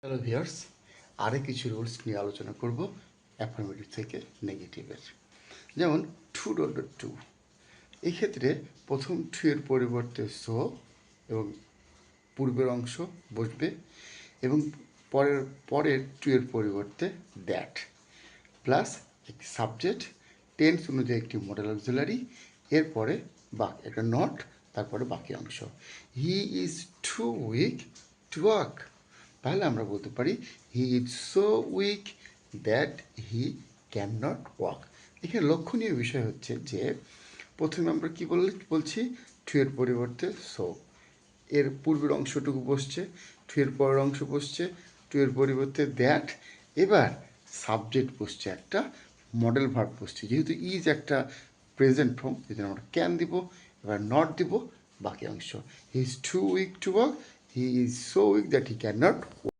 Hello viewers, আরও কিছু rules নিয়ে আলোচনা করব অ্যাফার্মেটিভ থেকে নেগেটিভের। যেমন টু ডট ডট টু, এক্ষেত্রে প্রথম টু এর পরিবর্তে সো এবং পূর্বের অংশ বসবে এবং পরের পরের টু এর পরিবর্তে দ্যাট প্লাস একটি সাবজেক্ট, টেন্স অনুযায়ী একটি মডেল অক্সিলারি, এরপরে বাকি একটা নট, তারপরে বাকি অংশ। He is too weak to walk, তাহলে আমরা বলতে পারি he is so weak that he can not walk. এখানে লক্ষণীয় বিষয় হচ্ছে যে প্রথমে আমরা কী বলছি টু এর পরিবর্তে সো, এর পূর্বের অংশটুকু বসছে, টু এর পরের অংশ বসছে, টু এর পরিবর্তে দ্যাট, এবার সাবজেক্ট বসছে, একটা মডেল ভার্ব বসছে। যেহেতু ইজ একটা প্রেজেন্ট ফর্ম, যদি আমরা ক্যান দিব, এবার নট দিব, বাকি অংশ he is too weak to walk, he is so weak that he can not